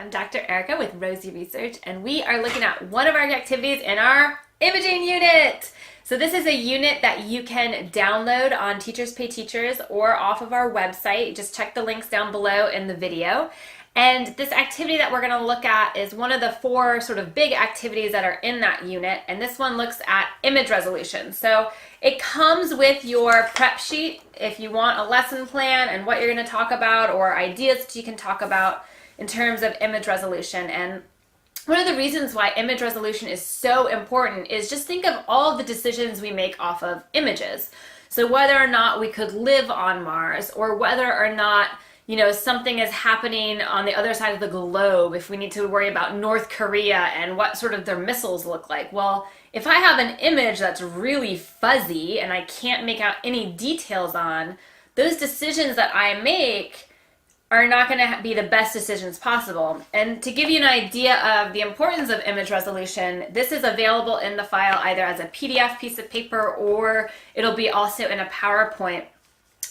I'm Dr. Erica with Rosie Research, and we are looking at one of our activities in our imaging unit. So this is a unit that you can download on Teachers Pay Teachers or off of our website. Just check the links down below in the video. And this activity that we're going to look at is one of the four sort of big activities that are in that unit. And this one looks at image resolution. So it comes with your prep sheet if you want a lesson plan and what you're going to talk about or ideas that you can talk about in terms of image resolution. And one of the reasons why image resolution is so important is just think of all the decisions we make off of images. So whether or not we could live on Mars, or whether or not something is happening on the other side of the globe, if we need to worry about North Korea and what sort of their missiles look like. Well, if I have an image that's really fuzzy and I can't make out any details on, those decisions that I make are not going to be the best decisions possible. And to give you an idea of the importance of image resolution, this is available in the file either as a PDF piece of paper or it'll be also in a PowerPoint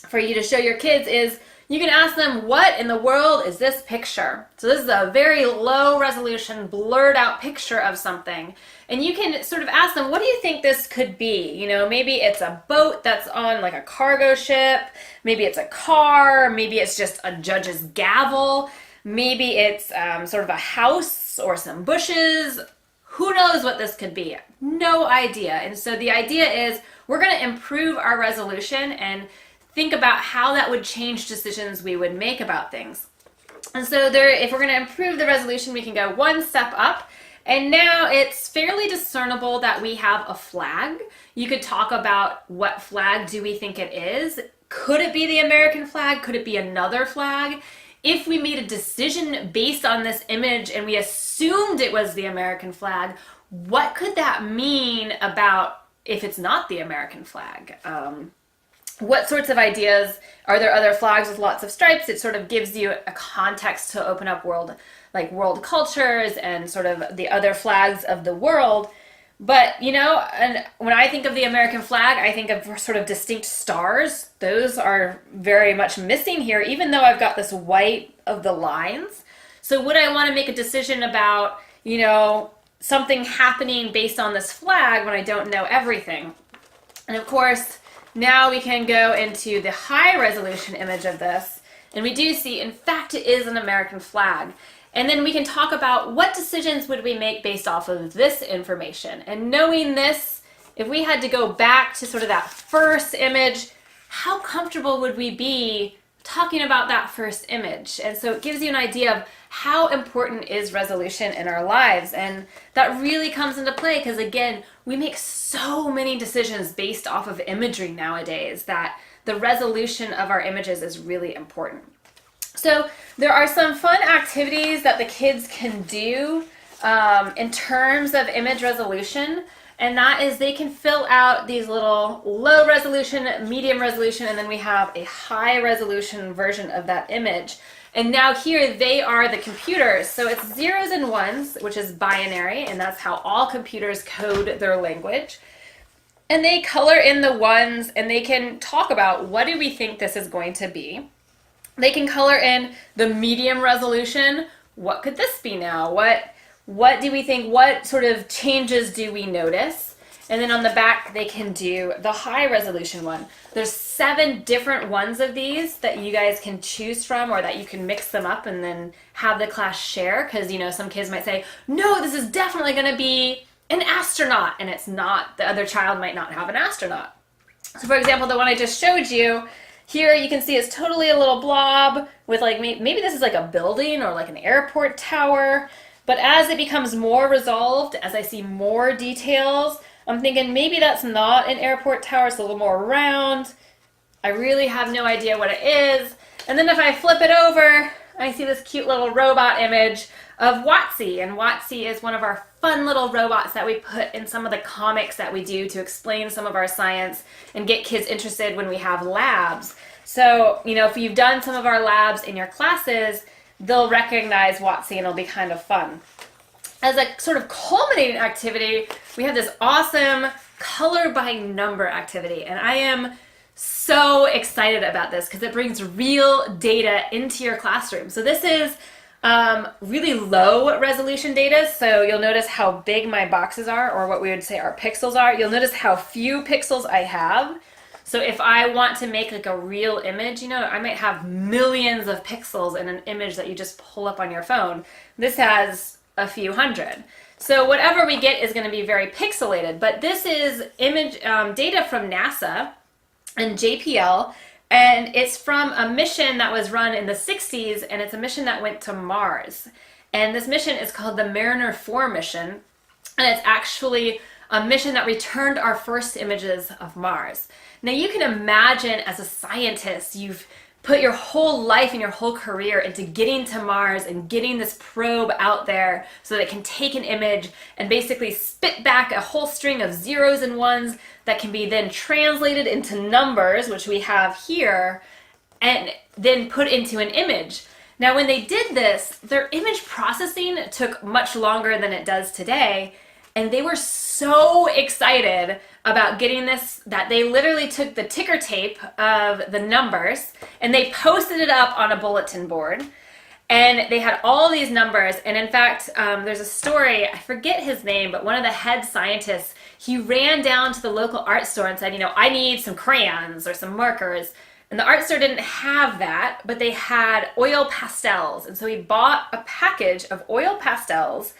for you to show your kids. Is you can ask them, what in the world is this picture? So this is a very low resolution, blurred out picture of something. And you can sort of ask them, what do you think this could be? Maybe it's a boat that's on like a cargo ship. Maybe it's a car. Maybe it's just a judge's gavel. Maybe it's sort of a house or some bushes. Who knows what this could be? No idea. And so the idea is we're going to improve our resolution and think about how that would change decisions we would make about things. And so if we're going to improve the resolution, we can go one step up. And now it's fairly discernible that we have a flag. You could talk about what flag do we think it is. Could it be the American flag? Could it be another flag? If we made a decision based on this image and we assumed it was the American flag, what could that mean about if it's not the American flag? What sorts of ideas? Are there other flags with lots of stripes? It sort of gives you a context to open up world cultures and sort of the other flags of the world. But, and when I think of the American flag, I think of sort of distinct stars. Those are very much missing here, even though I've got this white of the lines. So would I want to make a decision about, something happening based on this flag when I don't know everything? And of course, now we can go into the high resolution image of this, and we do see, in fact, it is an American flag. And then we can talk about what decisions would we make based off of this information. And knowing this, if we had to go back to sort of that first image, how comfortable would we be talking about that first image? And so it gives you an idea of how important is resolution in our lives. And that really comes into play because, again, we make so many decisions based off of imagery nowadays that the resolution of our images is really important. So there are some fun activities that the kids can do in terms of image resolution, and that is they can fill out these little low resolution, medium resolution, and then we have a high resolution version of that image. And now here they are the computers. So it's zeros and ones, which is binary, and that's how all computers code their language. And they color in the ones, and they can talk about what do we think this is going to be. They can color in the medium resolution. What could this be now? What do we think? What sort of changes do we notice? And then on the back, they can do the high resolution one. There's 7 different ones of these that you guys can choose from, or that you can mix them up and then have the class share. Because, some kids might say, no, this is definitely going to be an astronaut. And it's not. The other child might not have an astronaut. So for example, the one I just showed you, here you can see it's totally a little blob with maybe this is like a building or like an airport tower. But as it becomes more resolved, as I see more details, I'm thinking maybe that's not an airport tower. It's a little more round. I really have no idea what it is. And then if I flip it over, I see this cute little robot image of Watsy. And Watsy is one of our fun little robots that we put in some of the comics that we do to explain some of our science and get kids interested when we have labs. So, if you've done some of our labs in your classes, they'll recognize Watsy and it'll be kind of fun. As a sort of culminating activity, we have this awesome color by number activity. And I am so excited about this because it brings real data into your classroom. So this is really low resolution data. So you'll notice how big my boxes are, or what we would say our pixels are. You'll notice how few pixels I have. So if I want to make like a real image, I might have millions of pixels in an image that you just pull up on your phone. This has a few hundred. So whatever we get is going to be very pixelated. But this is image data from NASA and JPL. And it's from a mission that was run in the 60s, and it's a mission that went to Mars. And this mission is called the Mariner 4 mission, and it's actually a mission that returned our first images of Mars. Now you can imagine, as a scientist, you've put your whole life and your whole career into getting to Mars and getting this probe out there so that it can take an image and basically spit back a whole string of zeros and ones that can be then translated into numbers, which we have here, and then put into an image. Now when they did this, their image processing took much longer than it does today, and they were so excited about getting this that they literally took the ticker tape of the numbers and they posted it up on a bulletin board. And they had all these numbers. And in fact, there's a story, I forget his name, but one of the head scientists, he ran down to the local art store and said, I need some crayons or some markers. And the art store didn't have that, but they had oil pastels. And so he bought a package of oil pastels,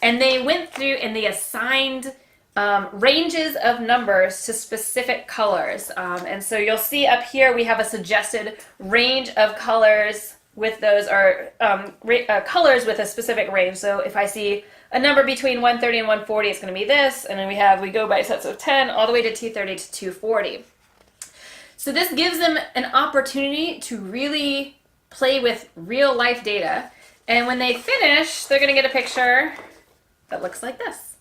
and they went through and they assigned ranges of numbers to specific colors. And so you'll see up here we have a suggested range of colors with those are colors with a specific range. So if I see a number between 130 and 140, it's going to be this. And then we go by sets of 10 all the way to 230 to 240. So this gives them an opportunity to really play with real life data. And when they finish, they're going to get a picture that looks like this,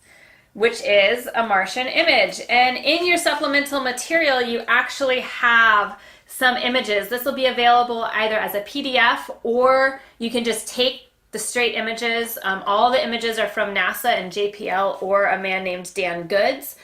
which is a Martian image. And in your supplemental material, you actually have some images. This will be available either as a PDF, or you can just take the straight images. All the images are from NASA and JPL or a man named Dan Goods.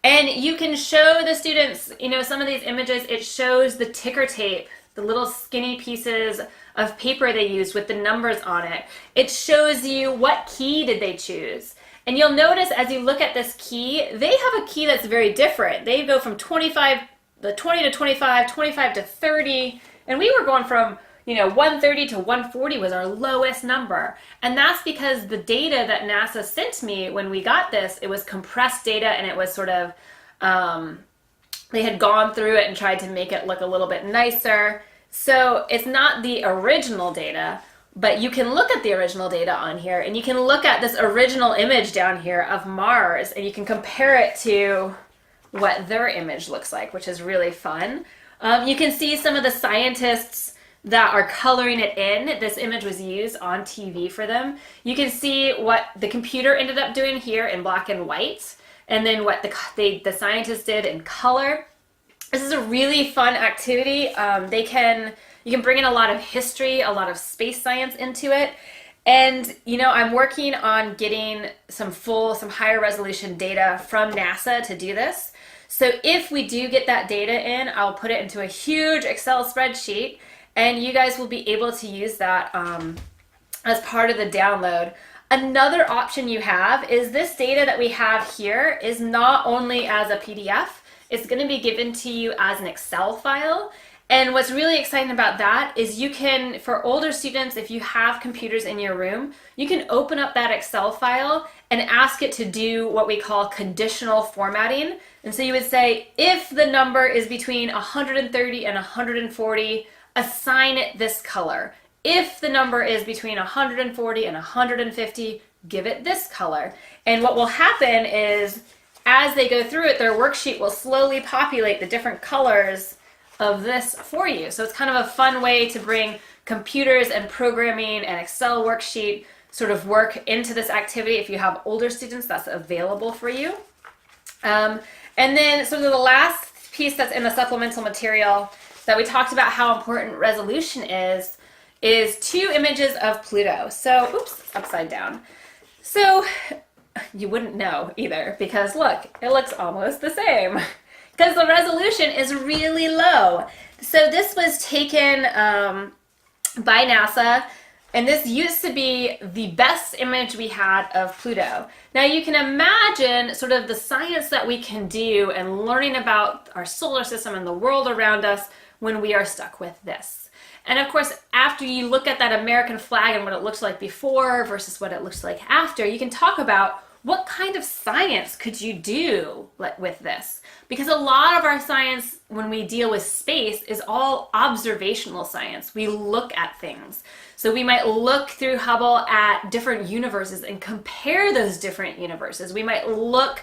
And you can show the students, some of these images, it shows the ticker tape, the little skinny pieces of paper they used with the numbers on it. It shows you what key did they choose. And you'll notice as you look at this key, they have a key that's very different. They go from 20 to 25, 25 to 30, and we were going from 130 to 140 was our lowest number. And that's because the data that NASA sent me when we got this, it was compressed data, and it was sort of, they had gone through it and tried to make it look a little bit nicer. So it's not the original data, but you can look at the original data on here, and you can look at this original image down here of Mars, and you can compare it to what their image looks like, which is really fun. You can see some of the scientists that are coloring it in. This image was used on TV for them. You can see what the computer ended up doing here in black and white, and then what the scientists did in color. This is a really fun activity. You can bring in a lot of history, a lot of space science into it. And, I'm working on getting some higher resolution data from NASA to do this. So if we do get that data in, I'll put it into a huge Excel spreadsheet, and you guys will be able to use that as part of the download. Another option you have is this data that we have here is not only as a PDF, it's going to be given to you as an Excel file. And what's really exciting about that is you can, for older students, if you have computers in your room, you can open up that Excel file and ask it to do what we call conditional formatting. And so you would say, if the number is between 130 and 140, assign it this color. If the number is between 140 and 150, give it this color. And what will happen is, as they go through it, their worksheet will slowly populate the different colors of this for you. So it's kind of a fun way to bring computers and programming and Excel worksheet sort of work into this activity. If you have older students, that's available for you. And then sort of the last piece that's in the supplemental material that we talked about how important resolution is 2 images of Pluto. So, oops, it's upside down. So you wouldn't know either, because look, it looks almost the same because the resolution is really low. So this was taken by NASA And this used to be the best image we had of Pluto. Now you can imagine sort of the science that we can do and learning about our solar system and the world around us when we are stuck with this. And of course, after you look at that American flag and what it looked like before versus what it looks like after, you can talk about what kind of science could you do with this? Because a lot of our science when we deal with space is all observational science. We look at things. So we might look through Hubble at different universes and compare those different universes. We might look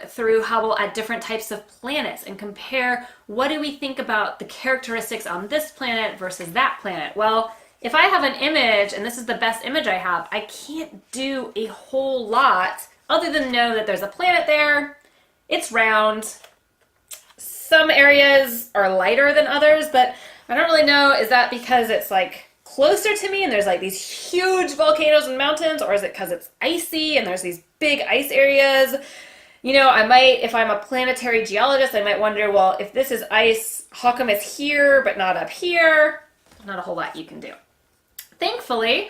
through Hubble at different types of planets and compare what do we think about the characteristics on this planet versus that planet. Well, if I have an image, and this is the best image I have, I can't do a whole lot other than know that there's a planet there, it's round, some areas are lighter than others, but I don't really know, is that because it's like closer to me and there's like these huge volcanoes and mountains, or is it because it's icy and there's these big ice areas? You know, I might, if I'm a planetary geologist, I might wonder, well, if this is ice, how come it's here but not up here? Not a whole lot you can do. Thankfully,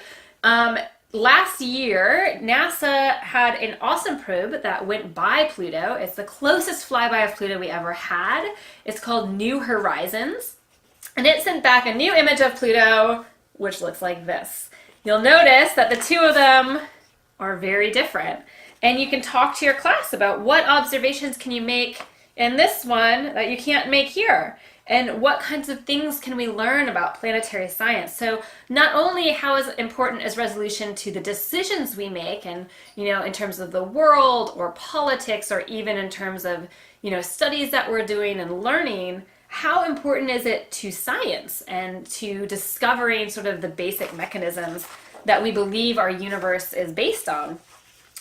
last year, NASA had an awesome probe that went by Pluto. It's the closest flyby of Pluto we ever had. It's called New Horizons. And it sent back a new image of Pluto, which looks like this. You'll notice that the two of them are very different. And you can talk to your class about what observations can you make in this one that you can't make here. And what kinds of things can we learn about planetary science? So not only how is important is resolution to the decisions we make and, you know, in terms of the world or politics or even in terms of, you know, studies that we're doing and learning, how important is it to science and to discovering sort of the basic mechanisms that we believe our universe is based on?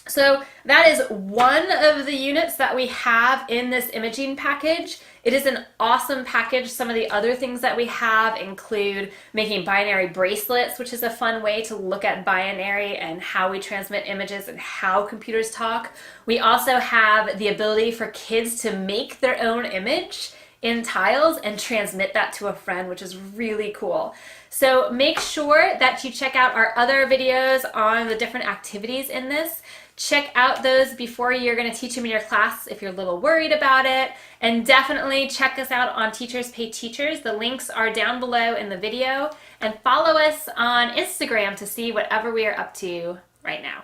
So that is one of the units that we have in this imaging package. It is an awesome package. Some of the other things that we have include making binary bracelets, which is a fun way to look at binary and how we transmit images and how computers talk. We also have the ability for kids to make their own image in tiles and transmit that to a friend, which is really cool. So make sure that you check out our other videos on the different activities in this. Check out those before you're going to teach them in your class if you're a little worried about it. And definitely check us out on Teachers Pay Teachers. The links are down below in the video. And follow us on Instagram to see whatever we are up to right now.